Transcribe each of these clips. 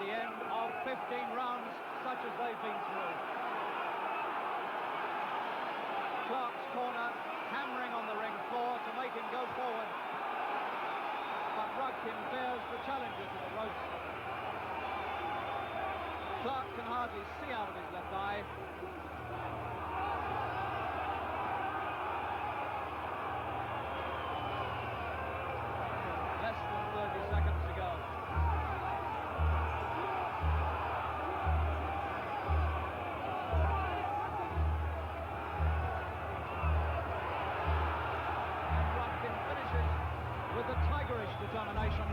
the end of 15 rounds such as they've been through. Clark's corner hammering on the ring floor to make him go forward. But Rudkin bears the challenger to the ropes. Clark can hardly see out of his left eye. Less than 30 seconds to go. And Rudkin finishes with the tigerish determination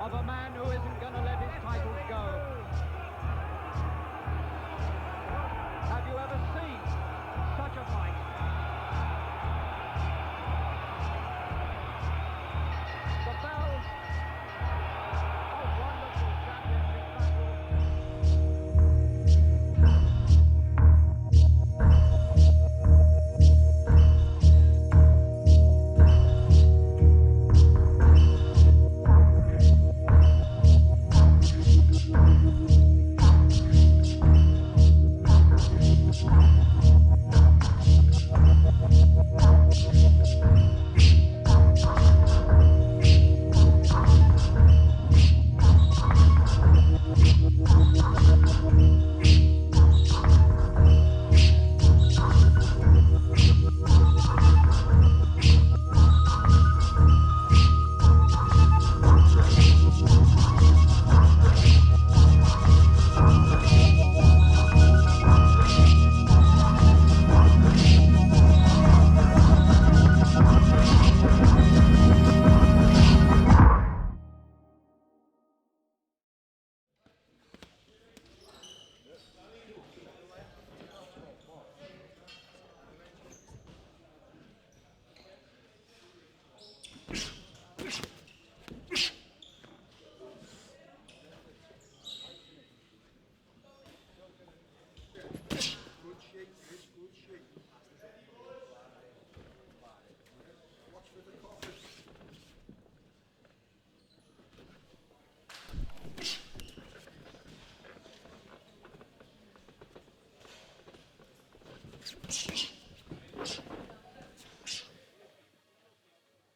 of a man who isn't going to let his titles go. Have you ever seen such a fight? The bells. A wonderful championship battle.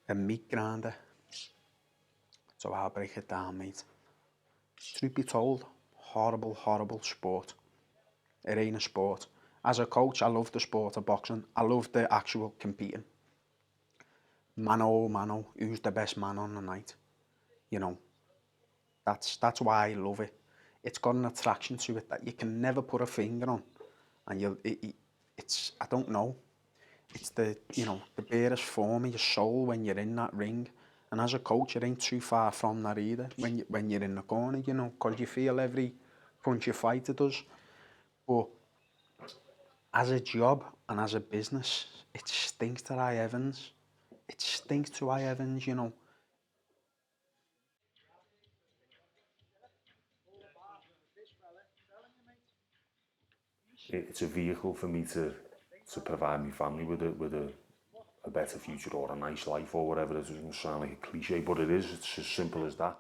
A meat grinder. So I'll break it down, mate. Truth be told, horrible, horrible sport. It ain't a sport. As a coach, I love the sport of boxing. I love the actual competing. Mano, who's the best man on the night? You know, that's why I love it. It's got an attraction to it that you can never put a finger on. And it's, I don't know. It's the barest form of your soul when you're in that ring. And as a coach, it ain't too far from that either when you're in the corner, you know, because you feel every punch you fight it does. But as a job and as a business, it stinks to high heavens. It stinks to high heavens, you know. It's a vehicle for me to provide my family with a better future or a nice life or whatever. It doesn't sound like a cliche, but it is. It's as simple as that.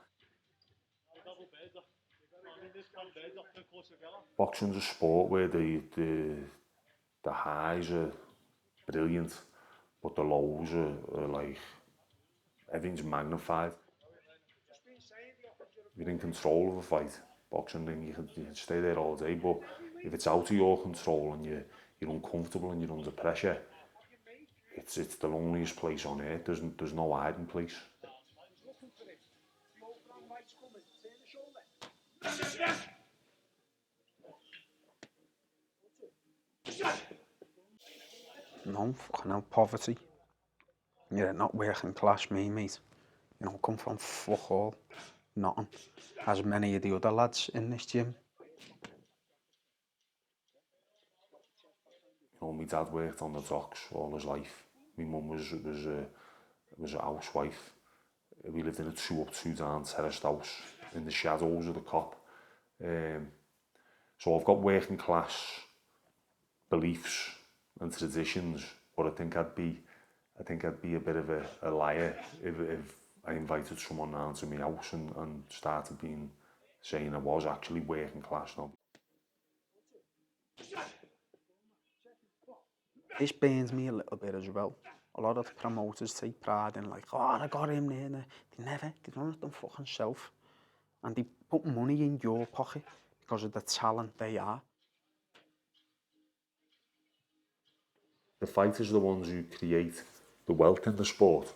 Boxing's a sport where the highs are brilliant, but the lows are like, everything's magnified. If you're in control of a fight, boxing, then you can stay there all day, but if it's out of your control and you're uncomfortable and you're under pressure, it's the loneliest place on earth. There's no hiding place. No, fucking hell, poverty. Yeah, not working class, me, mate. You know, come from fuck all, nothing. As many of the other lads in this gym. You know, my dad worked on the docks all his life. My mum was a housewife. We lived in a 2-up, 2-down terraced house in the shadows of the cop. So I've got working class beliefs and traditions, but I think I'd be a bit of a liar if I invited someone round to my house and started being saying I was actually working class now. This burns me a little bit as well. A lot of the promoters take pride in like, oh, I got him there. They've done it them fucking self. And they put money in your pocket because of the talent they are. The fighters are the ones who create the wealth in the sport.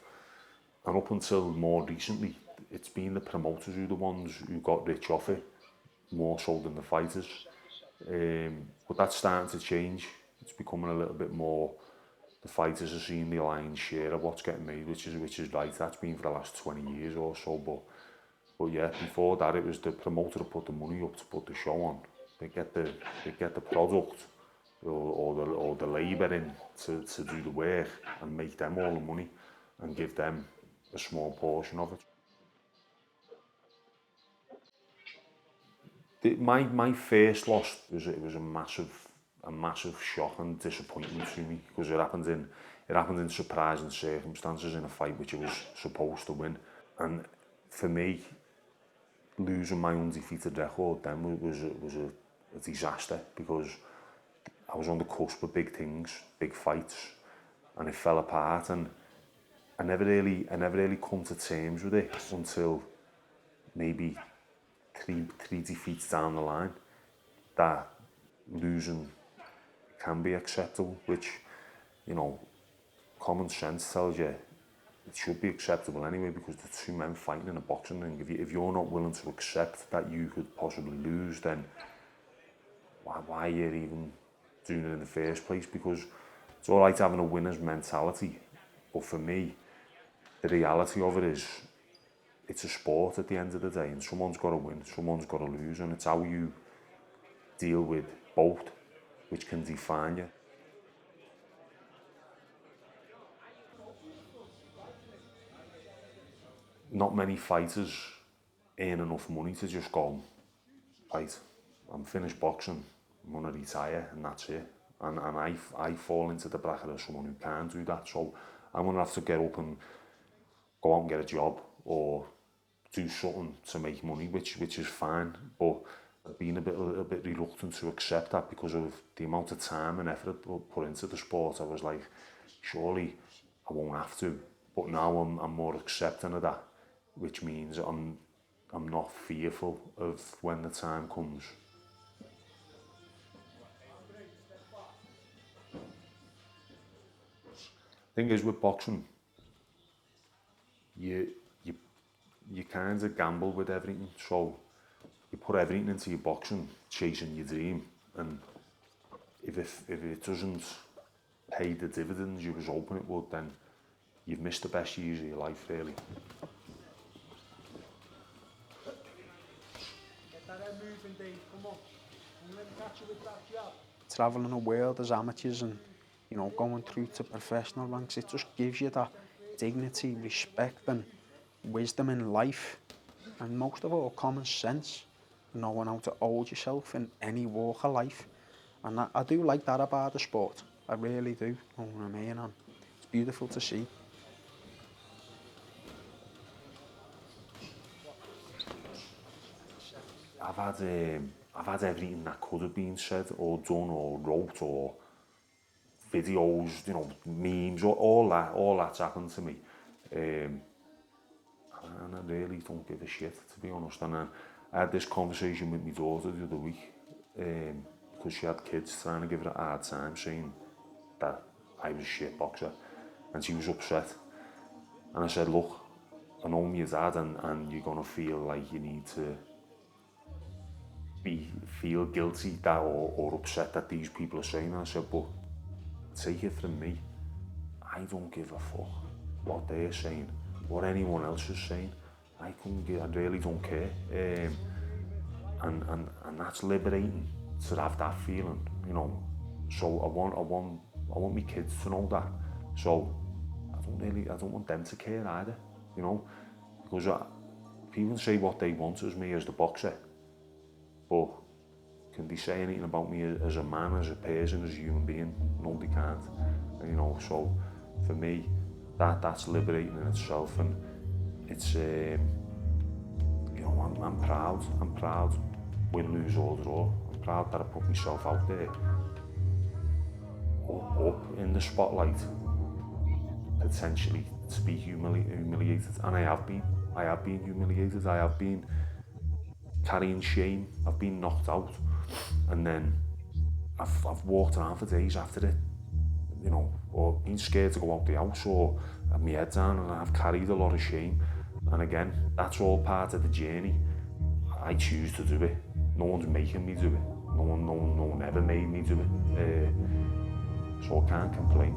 And up until more recently, it's been the promoters who are the ones who got rich off it, more so than the fighters. But that's starting to change. It's becoming a little bit more, the fighters are seeing the lion's share of what's getting made, which is right. That's been for the last 20 years or so. But yeah, before that, it was the promoter who put the money up to put the show on. They get the product or the labour in to do the work and make them all the money and give them a small portion of it. My first loss was a massive shock and disappointment to me because it happened in surprising circumstances in a fight which it was supposed to win. And for me, losing my undefeated record then was a disaster because I was on the cusp of big things, big fights, and it fell apart. And I never really come to terms with it until maybe three defeats down the line that losing can be acceptable, which, you know, common sense tells you it should be acceptable anyway because the two men fighting in a boxing ring. If you're not willing to accept that you could possibly lose, then why are you even doing it in the first place? Because it's all right having a winner's mentality, but for me, the reality of it is it's a sport at the end of the day, and someone's got to win, someone's got to lose, and it's how you deal with both which can define you. Not many fighters earn enough money to just go, right, I'm finished boxing, I'm going to retire and that's it. And I fall into the bracket of someone who can't do that, so I'm going to have to get up and go out and get a job or do something to make money, which is fine, but I've been a little bit reluctant to accept that because of the amount of time and effort put into the sport. I was like, surely I won't have to, but now I'm more accepting of that, which means I'm not fearful of when the time comes. Thing is with boxing, you kind of gamble with everything, so you put everything into your boxing, chasing your dream, and if it doesn't pay the dividends you was hoping it would, then you've missed the best years of your life, really. Get that head moving, Dave, come on. I'm going to catch you with that jab. Travelling the world as amateurs and, you know, going through to professional ranks, it just gives you that dignity, respect and wisdom in life, and most of all common sense, knowing how to hold yourself in any walk of life. And I do like that about the sport, I really do, you know what I mean, and it's beautiful to see. I've had everything that could have been said or done or wrote or videos, you know, memes, all that's happened to me. And I really don't give a shit, to be honest. And I had this conversation with my daughter the other week because she had kids trying to give her a hard time saying that I was a shit boxer, and she was upset. And I said, look, I know I'm your dad and you're going to feel like you need to feel guilty that or upset that these people are saying that. I said, but take it from me, I don't give a fuck what they're saying, what anyone else is saying. I really don't care. And that's liberating to have that feeling, you know. So I want my kids to know that. So I don't want them to care either, you know, because people say what they want as me as the boxer, but can they say anything about me as a man, as a person, as a human being? No, they can't. You know, so for me, that's liberating in itself, and it's you know, I'm proud, win, lose or draw. I'm proud that I put myself out there, up in the spotlight, potentially to be humiliated, and I have been humiliated, I have been carrying shame, I've been knocked out, and then I've walked around for days after it, you know, or been scared to go out the house, or had my head down, and I've carried a lot of shame. And again, that's all part of the journey. I choose to do it. No one's making me do it. No one ever made me do it. So I can't complain.